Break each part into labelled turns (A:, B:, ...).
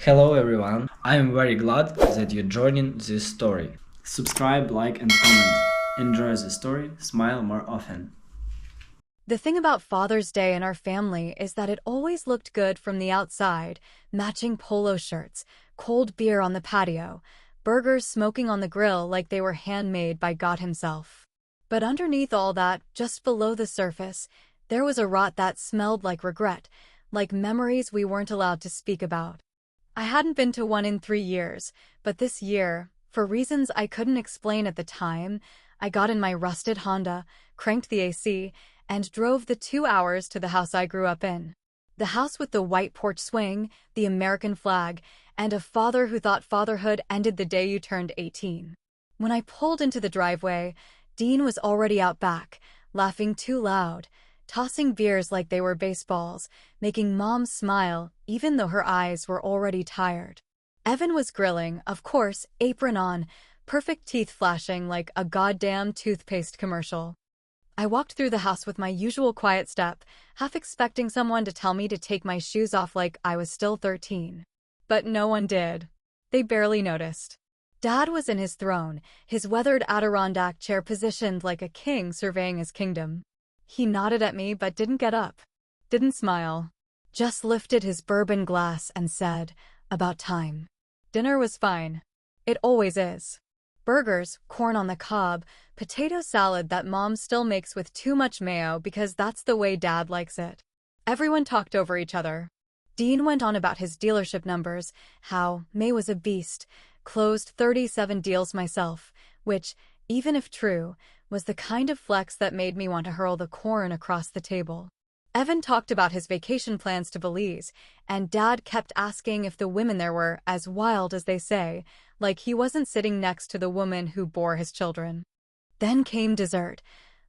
A: Hello everyone, I am very glad that you're joining this story. Subscribe, like and comment. Enjoy the story, smile more often.
B: The thing about Father's Day in our family is that it always looked good from the outside, matching polo shirts, cold beer on the patio, burgers smoking on the grill like they were handmade by God himself. But underneath all that, just below the surface, there was a rot that smelled like regret, like memories we weren't allowed to speak about. I hadn't been to one in 3 years, but this year, for reasons I couldn't explain at the time, I got in my rusted Honda, cranked the AC, and drove the 2 hours to the house I grew up in. The house with the white porch swing, the American flag, and a father who thought fatherhood ended the day you turned 18. When I pulled into the driveway, Dean was already out back, laughing too loud, tossing beers like they were baseballs, making Mom smile even though her eyes were already tired. Evan was grilling, of course, apron on, perfect teeth flashing like a goddamn toothpaste commercial. I walked through the house with my usual quiet step, half expecting someone to tell me to take my shoes off like I was still 13. But no one did. They barely noticed. Dad was in his throne, his weathered Adirondack chair positioned like a king surveying his kingdom. He nodded at me but didn't get up, didn't smile, just lifted his bourbon glass and said, "About time." Dinner was fine. It always is. Burgers, corn on the cob, potato salad that Mom still makes with too much mayo because that's the way Dad likes it. Everyone talked over each other. Dean went on about his dealership numbers, how May was a beast, closed 37 deals myself, which, even if true, was the kind of flex that made me want to hurl the corn across the table. Evan talked about his vacation plans to Belize, and Dad kept asking if the women there were as wild as they say, like he wasn't sitting next to the woman who bore his children. Then came dessert.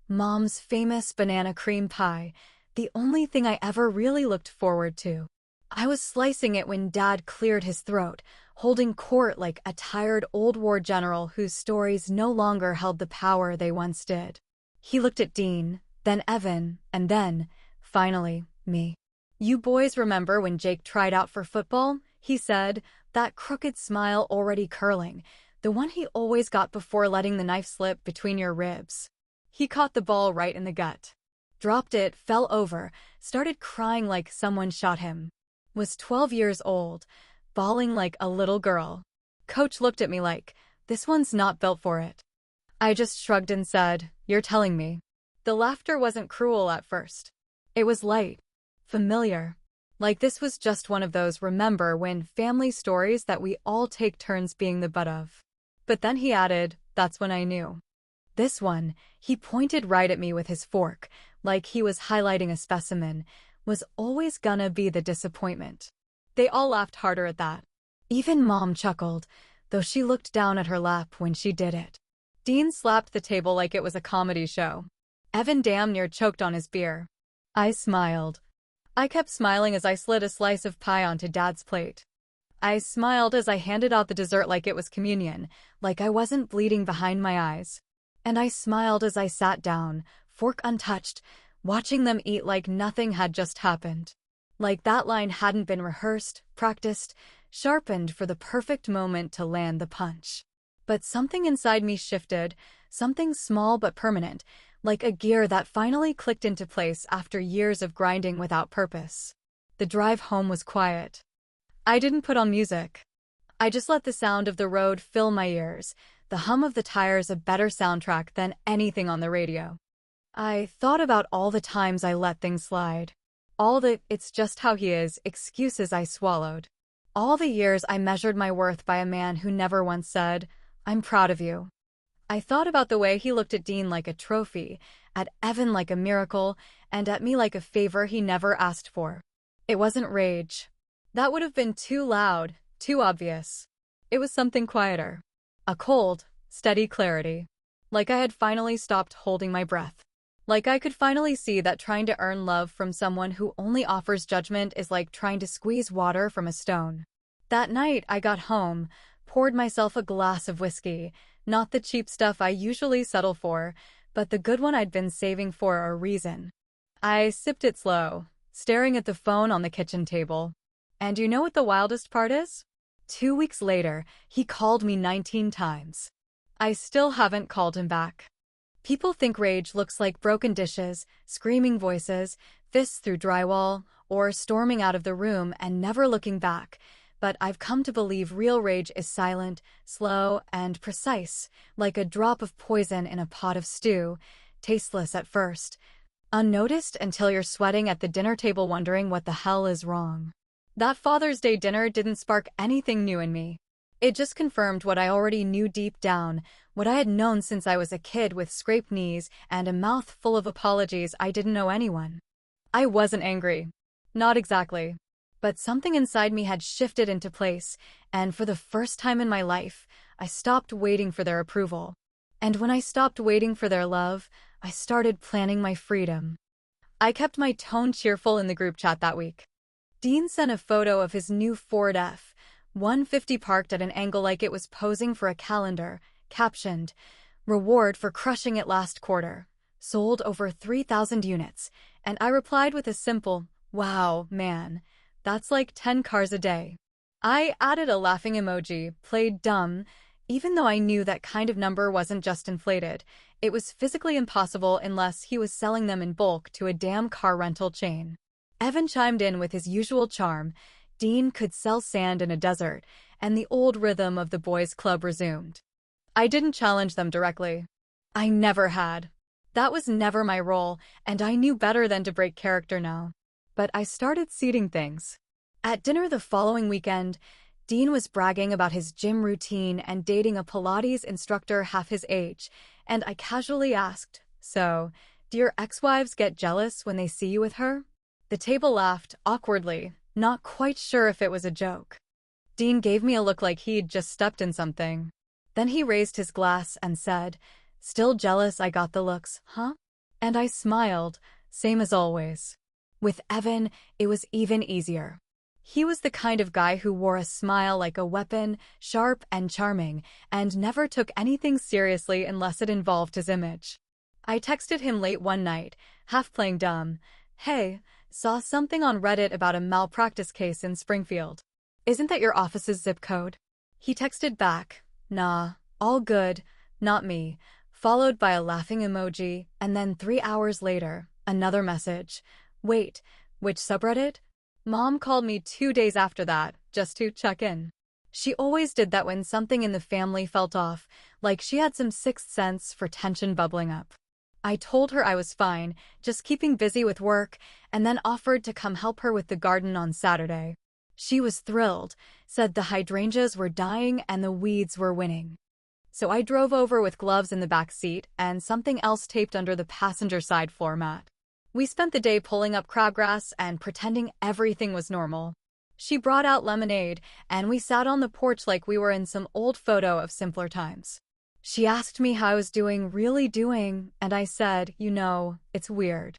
B: Mom's famous banana cream pie, the only thing I ever really looked forward to. I was slicing it when Dad cleared his throat, holding court like a tired old war general whose stories no longer held the power they once did. He looked at Dean, then Evan, and then, finally, me. "You boys remember when Jake tried out for football?" he said, that crooked smile already curling, the one he always got before letting the knife slip between your ribs. He caught the ball right in the gut. Dropped it, fell over, started crying like someone shot him. Was 12 years old, bawling like a little girl. Coach looked at me like, "This one's not built for it." I just shrugged and said, "You're telling me." The laughter wasn't cruel at first. It was light, familiar. Like this was just one of those remember when family stories that we all take turns being the butt of. But then he added, "That's when I knew. This one," he pointed right at me with his fork, like he was highlighting a specimen, "was always gonna be the disappointment." They all laughed harder at that. Even Mom chuckled, though she looked down at her lap when she did it. Dean slapped the table like it was a comedy show. Evan damn near choked on his beer. I smiled. I kept smiling as I slid a slice of pie onto Dad's plate. I smiled as I handed out the dessert like it was communion, like I wasn't bleeding behind my eyes. And I smiled as I sat down, fork untouched, watching them eat like nothing had just happened. Like that line hadn't been rehearsed, practiced, sharpened for the perfect moment to land the punch. But something inside me shifted, something small but permanent, like a gear that finally clicked into place after years of grinding without purpose. The drive home was quiet. I didn't put on music. I just let the sound of the road fill my ears, the hum of the tires a better soundtrack than anything on the radio. I thought about all the times I let things slide. All the "it's just how he is" excuses I swallowed. All the years I measured my worth by a man who never once said, "I'm proud of you." I thought about the way he looked at Dean like a trophy, at Evan like a miracle, and at me like a favor he never asked for. It wasn't rage. That would have been too loud, too obvious. It was something quieter. A cold, steady clarity. Like I had finally stopped holding my breath. Like I could finally see that trying to earn love from someone who only offers judgment is like trying to squeeze water from a stone. That night I got home, poured myself a glass of whiskey, not the cheap stuff I usually settle for, but the good one I'd been saving for a reason. I sipped it slow, staring at the phone on the kitchen table. And you know what the wildest part is? 2 weeks later, he called me 19 times. I still haven't called him back. People think rage looks like broken dishes, screaming voices, fists through drywall, or storming out of the room and never looking back. But I've come to believe real rage is silent, slow, and precise, like a drop of poison in a pot of stew, tasteless at first, unnoticed until you're sweating at the dinner table wondering what the hell is wrong. That Father's Day dinner didn't spark anything new in me. It just confirmed what I already knew deep down, what I had known since I was a kid with scraped knees and a mouth full of apologies I didn't owe anyone. I wasn't angry. Not exactly. But something inside me had shifted into place, and for the first time in my life, I stopped waiting for their approval. And when I stopped waiting for their love, I started planning my freedom. I kept my tone cheerful in the group chat that week. Dean sent a photo of his new Ford F-150 parked at an angle like it was posing for a calendar, captioned, "Reward for crushing it last quarter. Sold over 3,000 units." And I replied with a simple, "Wow, man. That's like 10 cars a day." I added a laughing emoji, played dumb, even though I knew that kind of number wasn't just inflated. It was physically impossible unless he was selling them in bulk to a damn car rental chain. Evan chimed in with his usual charm. Dean could sell sand in a desert, and the old rhythm of the boys' club resumed. I didn't challenge them directly. I never had. That was never my role, and I knew better than to break character now. But I started seeding things. At dinner the following weekend, Dean was bragging about his gym routine and dating a Pilates instructor half his age, and I casually asked, "So, do your ex-wives get jealous when they see you with her?" The table laughed, awkwardly, not quite sure if it was a joke. Dean gave me a look like he'd just stepped in something. Then he raised his glass and said, "Still jealous I got the looks, huh?" And I smiled, same as always. With Evan, it was even easier. He was the kind of guy who wore a smile like a weapon, sharp and charming, and never took anything seriously unless it involved his image. I texted him late one night, half playing dumb, "Hey, saw something on Reddit about a malpractice case in Springfield. Isn't that your office's zip code?" He texted back, "Nah, all good, not me," followed by a laughing emoji, and then 3 hours later, another message. "Wait, which subreddit?" Mom called me 2 days after that, just to check in. She always did that when something in the family felt off, like she had some sixth sense for tension bubbling up. I told her I was fine, just keeping busy with work, and then offered to come help her with the garden on Saturday. She was thrilled, said the hydrangeas were dying and the weeds were winning. So I drove over with gloves in the back seat and something else taped under the passenger side floor mat. We spent the day pulling up crabgrass and pretending everything was normal. She brought out lemonade, and we sat on the porch like we were in some old photo of simpler times. She asked me how I was really doing, and I said, it's weird.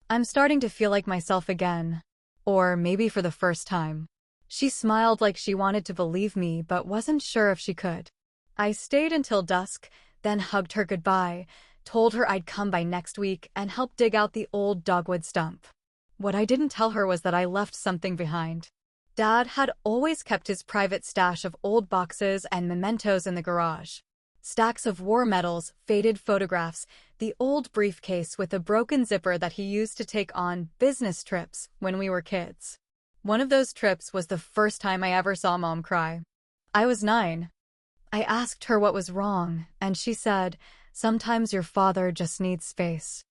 B: I'm starting to feel like myself again. Or maybe for the first time. She smiled like she wanted to believe me, but wasn't sure if she could. I stayed until dusk, then hugged her goodbye, told her I'd come by next week and help dig out the old dogwood stump. What I didn't tell her was that I left something behind. Dad had always kept his private stash of old boxes and mementos in the garage. Stacks of war medals, faded photographs, the old briefcase with a broken zipper that he used to take on business trips when we were kids. One of those trips was the first time I ever saw Mom cry. I was 9. I asked her what was wrong, and she said, "Sometimes your father just needs space."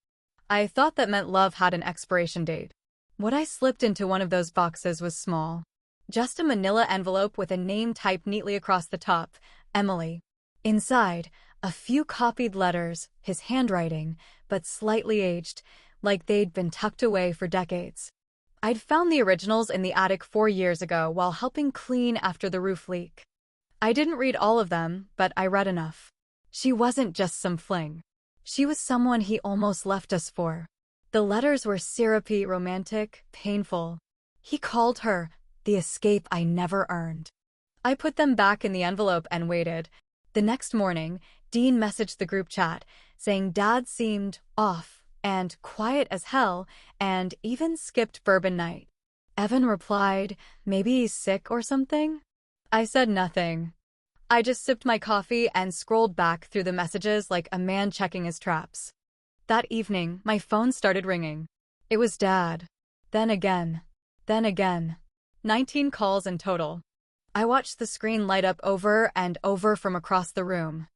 B: I thought that meant love had an expiration date. What I slipped into one of those boxes was small. Just a manila envelope with a name typed neatly across the top, Emily. Inside, a few copied letters, his handwriting, but slightly aged, like they'd been tucked away for decades. I'd found the originals in the attic 4 years ago while helping clean after the roof leak. I didn't read all of them, but I read enough. She wasn't just some fling. She was someone he almost left us for. The letters were syrupy, romantic, painful. He called her the escape I never earned. I put them back in the envelope and waited. The next morning, Dean messaged the group chat, saying Dad seemed off and quiet as hell and even skipped bourbon night. Evan replied, maybe he's sick or something? I said nothing. I just sipped my coffee and scrolled back through the messages like a man checking his traps. That evening, my phone started ringing. It was Dad. Then again. Then again. 19 calls in total. I watched the screen light up over and over from across the room.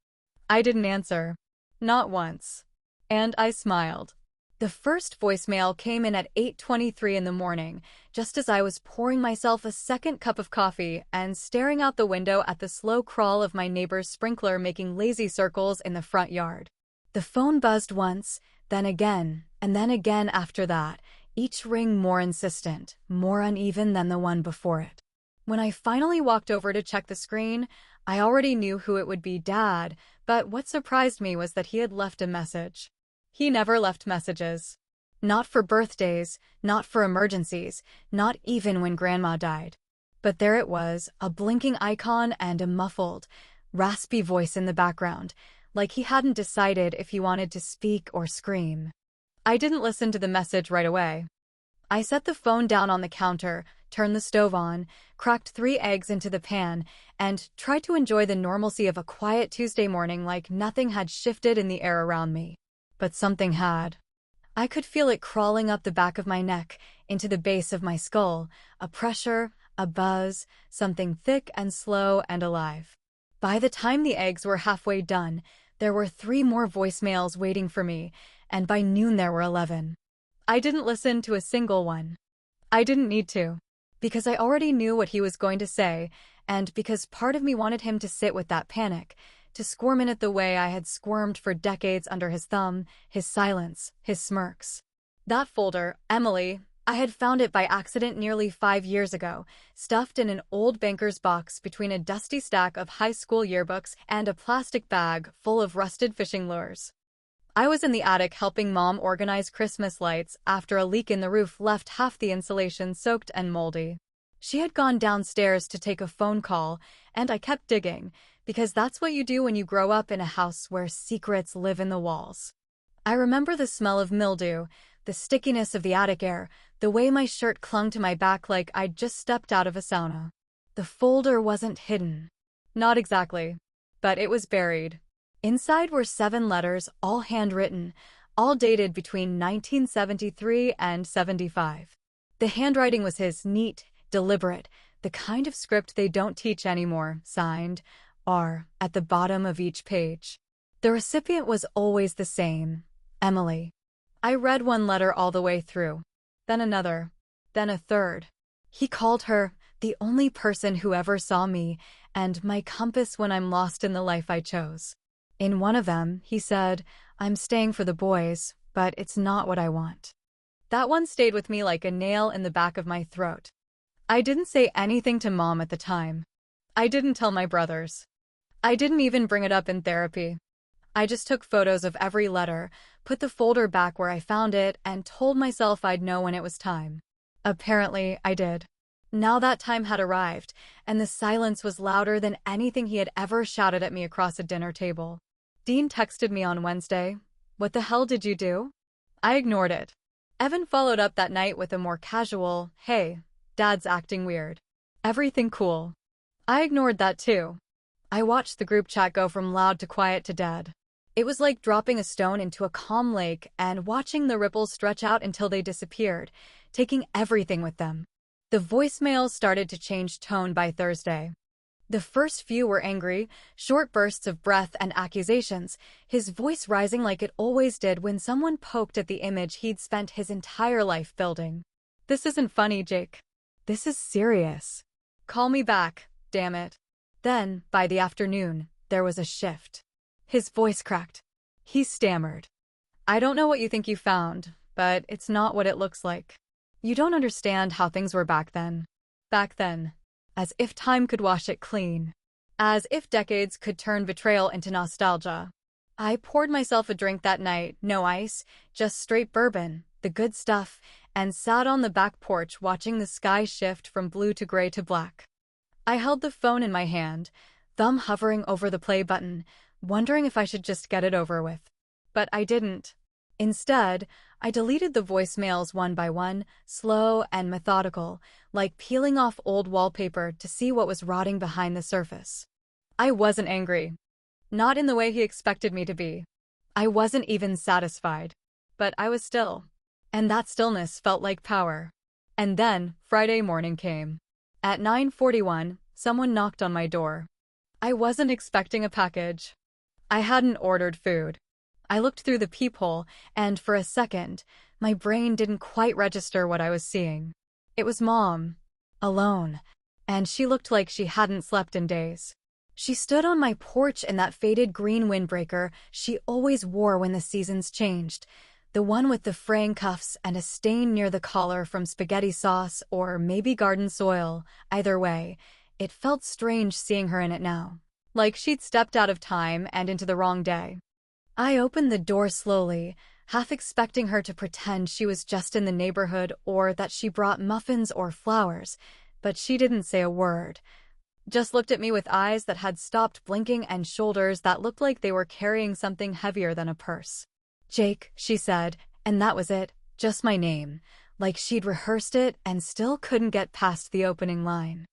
B: I didn't answer. Not once. And I smiled. The first voicemail came in at 8:23 in the morning, just as I was pouring myself a second cup of coffee and staring out the window at the slow crawl of my neighbor's sprinkler making lazy circles in the front yard. The phone buzzed once, then again, and then again after that, each ring more insistent, more uneven than the one before it. When I finally walked over to check the screen, I already knew who it would be, Dad, but what surprised me was that he had left a message. He never left messages. Not for birthdays, not for emergencies, not even when Grandma died. But there it was, a blinking icon and a muffled, raspy voice in the background, like he hadn't decided if he wanted to speak or scream. I didn't listen to the message right away. I set the phone down on the counter, turned the stove on, cracked 3 eggs into the pan, and tried to enjoy the normalcy of a quiet Tuesday morning like nothing had shifted in the air around me. But something had. I could feel it crawling up the back of my neck, into the base of my skull, a pressure, a buzz, something thick and slow and alive. By the time the eggs were halfway done, there were 3 more voicemails waiting for me, and by noon there were 11. I didn't listen to a single one. I didn't need to. Because I already knew what he was going to say, and because part of me wanted him to sit with that panic, to squirm in it the way I had squirmed for decades under his thumb, his silence, his smirks. That folder, Emily, I had found it by accident nearly 5 years ago, stuffed in an old banker's box between a dusty stack of high school yearbooks and a plastic bag full of rusted fishing lures. I was in the attic helping Mom organize Christmas lights after a leak in the roof left half the insulation soaked and moldy. She had gone downstairs to take a phone call, and I kept digging, because that's what you do when you grow up in a house where secrets live in the walls. I remember the smell of mildew, the stickiness of the attic air, the way my shirt clung to my back like I'd just stepped out of a sauna. The folder wasn't hidden. Not exactly. But it was buried. Inside were 7 letters, all handwritten, all dated between 1973 and 75. The handwriting was his, neat, deliberate, the kind of script they don't teach anymore, signed R at the bottom of each page. The recipient was always the same, Emily. I read one letter all the way through, then another, then a third. He called her the only person who ever saw me and my compass when I'm lost in the life I chose. In one of them, he said, I'm staying for the boys, but it's not what I want. That one stayed with me like a nail in the back of my throat. I didn't say anything to Mom at the time. I didn't tell my brothers. I didn't even bring it up in therapy. I just took photos of every letter, put the folder back where I found it, and told myself I'd know when it was time. Apparently, I did. Now that time had arrived, and the silence was louder than anything he had ever shouted at me across a dinner table. Dean texted me on Wednesday. What the hell did you do? I ignored it. Evan followed up that night with a more casual, hey, Dad's acting weird. Everything cool? I ignored that too. I watched the group chat go from loud to quiet to dead. It was like dropping a stone into a calm lake and watching the ripples stretch out until they disappeared, taking everything with them. The voicemails started to change tone by Thursday. The first few were angry, short bursts of breath and accusations, his voice rising like it always did when someone poked at the image he'd spent his entire life building. This isn't funny, Jake. This is serious. Call me back, damn it. Then, by the afternoon, there was a shift. His voice cracked. He stammered. I don't know what you think you found, but it's not what it looks like. You don't understand how things were back then. Back then. As if time could wash it clean. As if decades could turn betrayal into nostalgia. I poured myself a drink that night, no ice, just straight bourbon, the good stuff, and sat on the back porch watching the sky shift from blue to gray to black. I held the phone in my hand, thumb hovering over the play button, wondering if I should just get it over with. But I didn't. Instead, I deleted the voicemails one by one, slow and methodical, like peeling off old wallpaper to see what was rotting behind the surface. I wasn't angry. Not in the way he expected me to be. I wasn't even satisfied. But I was still. And that stillness felt like power. And then, Friday morning came. At 9:41, someone knocked on my door. I wasn't expecting a package. I hadn't ordered food. I looked through the peephole, and for a second, my brain didn't quite register what I was seeing. It was Mom. Alone. And she looked like she hadn't slept in days. She stood on my porch in that faded green windbreaker she always wore when the seasons changed, the one with the fraying cuffs and a stain near the collar from spaghetti sauce or maybe garden soil. Either way, it felt strange seeing her in it now, like she'd stepped out of time and into the wrong day. I opened the door slowly, half expecting her to pretend she was just in the neighborhood or that she brought muffins or flowers, but she didn't say a word. Just looked at me with eyes that had stopped blinking and shoulders that looked like they were carrying something heavier than a purse. "Jake," she said, and that was it, just my name, like she'd rehearsed it and still couldn't get past the opening line.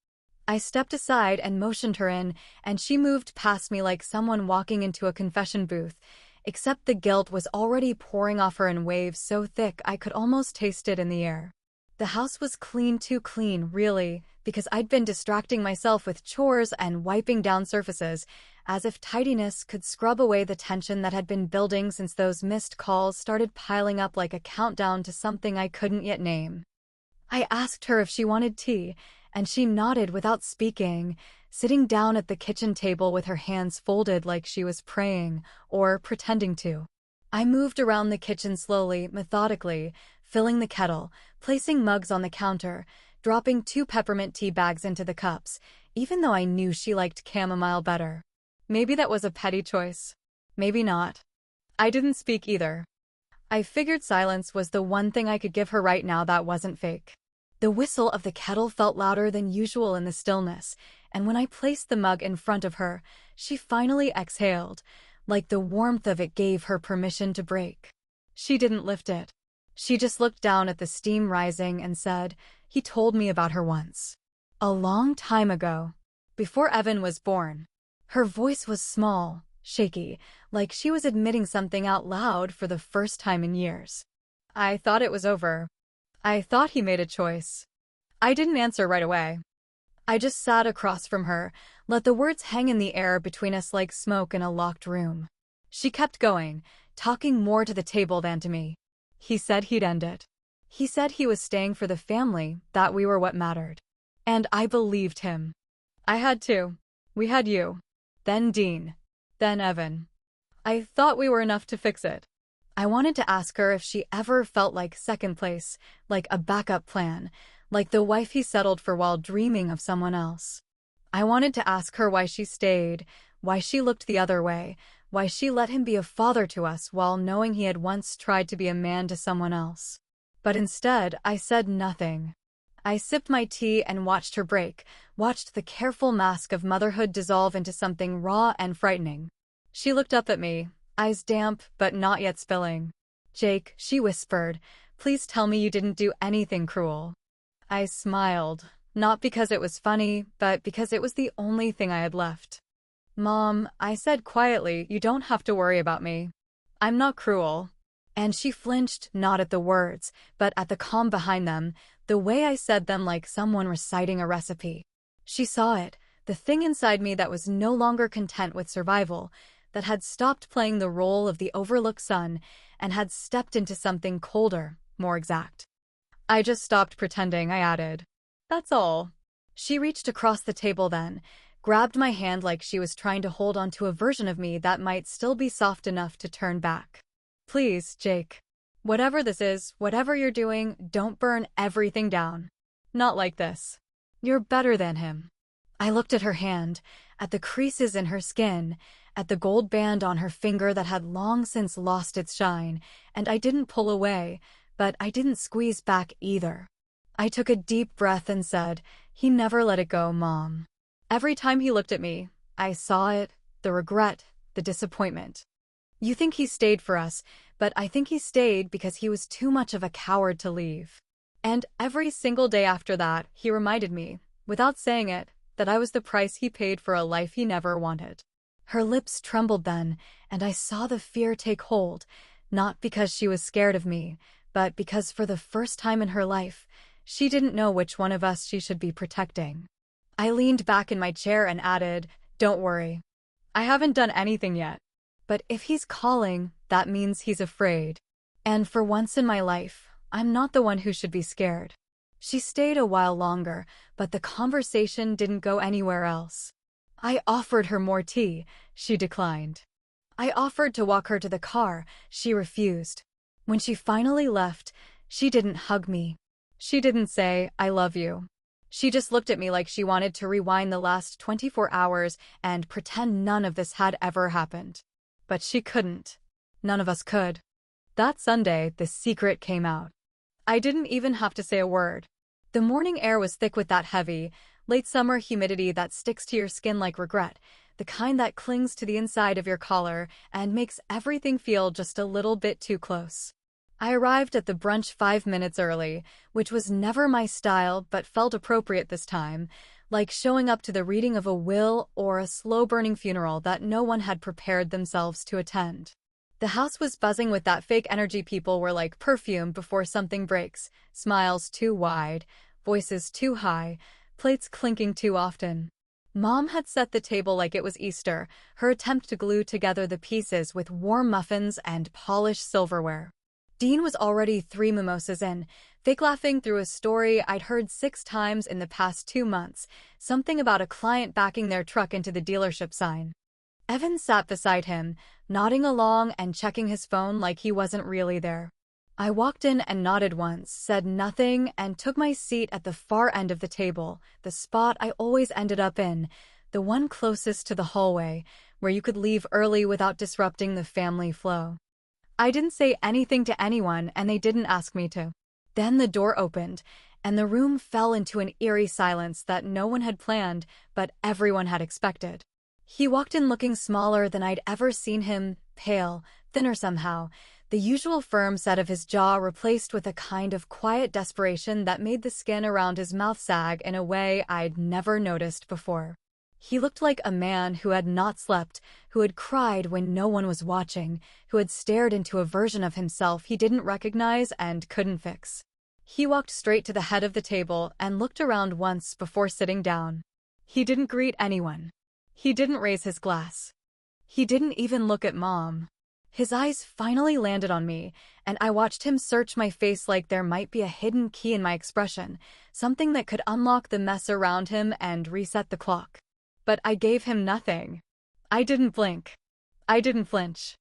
B: I stepped aside and motioned her in, and she moved past me like someone walking into a confession booth, except the guilt was already pouring off her in waves so thick I could almost taste it in the air. The house was clean, too clean, really, because I'd been distracting myself with chores and wiping down surfaces, as if tidiness could scrub away the tension that had been building since those missed calls started piling up like a countdown to something I couldn't yet name. I asked her if she wanted tea, and she nodded without speaking, sitting down at the kitchen table with her hands folded like she was praying, or pretending to. I moved around the kitchen slowly, methodically, filling the kettle, placing mugs on the counter, dropping 2 peppermint tea bags into the cups, even though I knew she liked chamomile better. Maybe that was a petty choice. Maybe not. I didn't speak either. I figured silence was the one thing I could give her right now that wasn't fake. The whistle of the kettle felt louder than usual in the stillness, and when I placed the mug in front of her, she finally exhaled, like the warmth of it gave her permission to break. She didn't lift it. She just looked down at the steam rising and said, "He told me about her once. A long time ago. Before Evan was born." Her voice was small, shaky, like she was admitting something out loud for the first time in years. I thought it was over. I thought he made a choice. I didn't answer right away. I just sat across from her, let the words hang in the air between us like smoke in a locked room. She kept going, talking more to the table than to me. He said he'd end it. He said he was staying for the family, that we were what mattered. And I believed him. I had to. We had you. Then Dean. Then Evan. I thought we were enough to fix it. I wanted to ask her if she ever felt like second place, like a backup plan, like the wife he settled for while dreaming of someone else. I wanted to ask her why she stayed, why she looked the other way, why she let him be a father to us while knowing he had once tried to be a man to someone else. But instead, I said nothing. I sipped my tea and watched her break, watched the careful mask of motherhood dissolve into something raw and frightening. She looked up at me, eyes damp but not yet spilling. "Jake," she whispered, "please tell me you didn't do anything cruel." I smiled, not because it was funny, but because it was the only thing I had left. "Mom," I said quietly, "you don't have to worry about me. I'm not cruel." And she flinched, not at the words, but at the calm behind them, the way I said them like someone reciting a recipe. She saw it, the thing inside me that was no longer content with survival, that had stopped playing the role of the overlooked son and had stepped into something colder, more exact. "I just stopped pretending," I added. "That's all." She reached across the table then, grabbed my hand like she was trying to hold onto a version of me that might still be soft enough to turn back. "Please, Jake. Whatever this is, whatever you're doing, don't burn everything down. Not like this. You're better than him." I looked at her hand, at the creases in her skin, at the gold band on her finger that had long since lost its shine, and I didn't pull away, but I didn't squeeze back either. I took a deep breath and said, "He never let it go, Mom." Every time he looked at me, I saw it, the regret, the disappointment. "You think he stayed for us, but I think he stayed because he was too much of a coward to leave. And every single day after that, he reminded me, without saying it, that I was the price he paid for a life he never wanted. Her lips trembled then, and I saw the fear take hold, not because she was scared of me, but because for the first time in her life, she didn't know which one of us she should be protecting. I leaned back in my chair and added, "Don't worry. I haven't done anything yet. But if he's calling, that means he's afraid. And for once in my life, I'm not the one who should be scared." She stayed a while longer, but the conversation didn't go anywhere else. I offered her more tea. She declined. I offered to walk her to the car. She refused. When she finally left, she didn't hug me. She didn't say, "I love you." She just looked at me like she wanted to rewind the last 24 hours and pretend none of this had ever happened. But she couldn't. None of us could. That Sunday, the secret came out. I didn't even have to say a word. The morning air was thick with that heavy, late summer humidity that sticks to your skin like regret, the kind that clings to the inside of your collar and makes everything feel just a little bit too close. I arrived at the brunch 5 minutes early, which was never my style but felt appropriate this time, like showing up to the reading of a will or a slow-burning funeral that no one had prepared themselves to attend. The house was buzzing with that fake energy people were like perfume before something breaks, smiles too wide, voices too high, plates clinking too often. Mom had set the table like it was Easter, her attempt to glue together the pieces with warm muffins and polished silverware. Dean was already 3 mimosas in, fake laughing through a story I'd heard 6 times in the past 2 months, something about a client backing their truck into the dealership sign. Evan sat beside him, nodding along and checking his phone like he wasn't really there. I walked in and nodded once, said nothing, and took my seat at the far end of the table, the spot I always ended up in, the one closest to the hallway, where you could leave early without disrupting the family flow. I didn't say anything to anyone, and they didn't ask me to. Then the door opened, and the room fell into an eerie silence that no one had planned, but everyone had expected. He walked in looking smaller than I'd ever seen him, pale, thinner somehow, the usual firm set of his jaw replaced with a kind of quiet desperation that made the skin around his mouth sag in a way I'd never noticed before. He looked like a man who had not slept, who had cried when no one was watching, who had stared into a version of himself he didn't recognize and couldn't fix. He walked straight to the head of the table and looked around once before sitting down. He didn't greet anyone. He didn't raise his glass. He didn't even look at Mom. His eyes finally landed on me, and I watched him search my face like there might be a hidden key in my expression, something that could unlock the mess around him and reset the clock. But I gave him nothing. I didn't blink. I didn't flinch.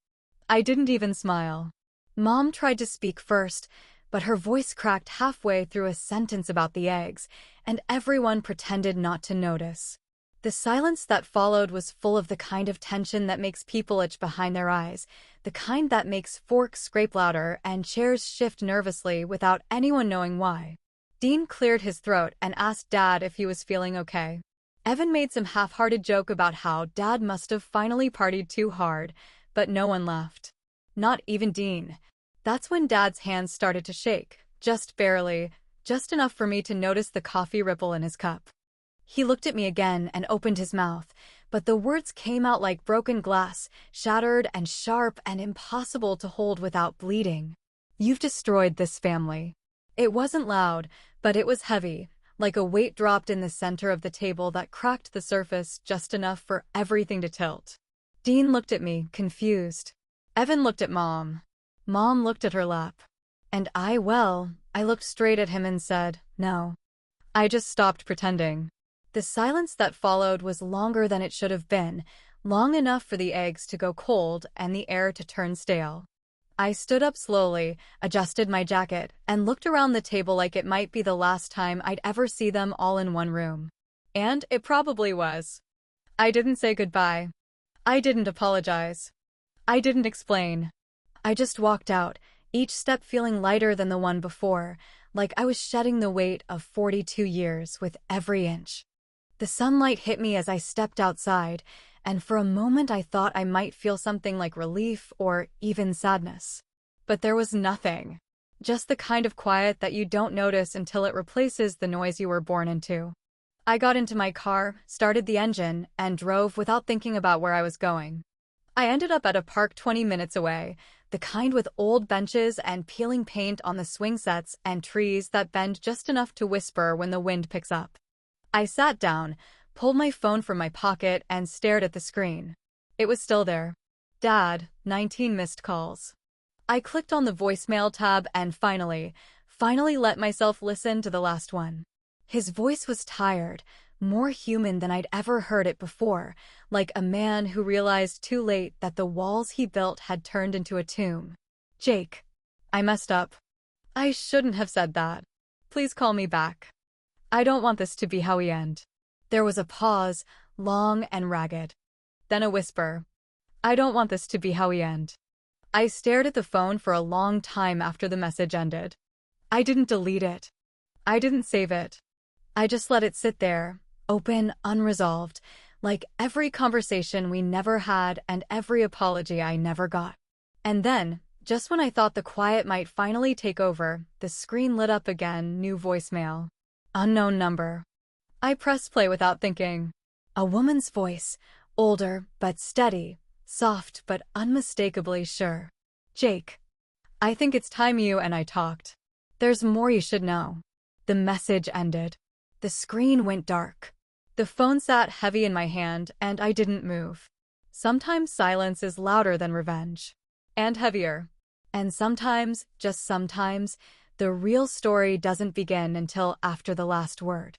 B: I didn't even smile. Mom tried to speak first, but her voice cracked halfway through a sentence about the eggs, and everyone pretended not to notice. The silence that followed was full of the kind of tension that makes people itch behind their eyes, the kind that makes forks scrape louder and chairs shift nervously without anyone knowing why. Dean cleared his throat and asked Dad if he was feeling okay. Evan made some half-hearted joke about how Dad must have finally partied too hard, but no one laughed. Not even Dean. That's when Dad's hands started to shake, just barely, just enough for me to notice the coffee ripple in his cup. He looked at me again and opened his mouth, but the words came out like broken glass, shattered and sharp and impossible to hold without bleeding. "You've destroyed this family." It wasn't loud, but it was heavy, like a weight dropped in the center of the table that cracked the surface just enough for everything to tilt. Dean looked at me, confused. Evan looked at Mom. Mom looked at her lap. And I looked straight at him and said, "No." I just stopped pretending. The silence that followed was longer than it should have been, long enough for the eggs to go cold and the air to turn stale. I stood up slowly, adjusted my jacket, and looked around the table like it might be the last time I'd ever see them all in one room. And it probably was. I didn't say goodbye. I didn't apologize. I didn't explain. I just walked out, each step feeling lighter than the one before, like I was shedding the weight of 42 years with every inch. The sunlight hit me as I stepped outside, and for a moment I thought I might feel something like relief or even sadness. But there was nothing. Just the kind of quiet that you don't notice until it replaces the noise you were born into. I got into my car, started the engine, and drove without thinking about where I was going. I ended up at a park 20 minutes away, the kind with old benches and peeling paint on the swing sets and trees that bend just enough to whisper when the wind picks up. I sat down, pulled my phone from my pocket, and stared at the screen. It was still there. Dad, 19 missed calls. I clicked on the voicemail tab and finally let myself listen to the last one. His voice was tired, more human than I'd ever heard it before, like a man who realized too late that the walls he built had turned into a tomb. Jake, I messed up. I shouldn't have said that. Please call me back. I don't want this to be how we end. There was a pause, long and ragged. Then a whisper. I don't want this to be how we end. I stared at the phone for a long time after the message ended. I didn't delete it. I didn't save it. I just let it sit there, open, unresolved, like every conversation we never had and every apology I never got. And then, just when I thought the quiet might finally take over, the screen lit up again, new voicemail. Unknown number. I pressed play without thinking. A woman's voice, older but steady, soft but unmistakably sure. Jake, I think it's time you and I talked. There's more you should know. The message ended. The screen went dark. The phone sat heavy in my hand, and I didn't move. Sometimes silence is louder than revenge. And heavier. And sometimes, just sometimes, the real story doesn't begin until after the last word.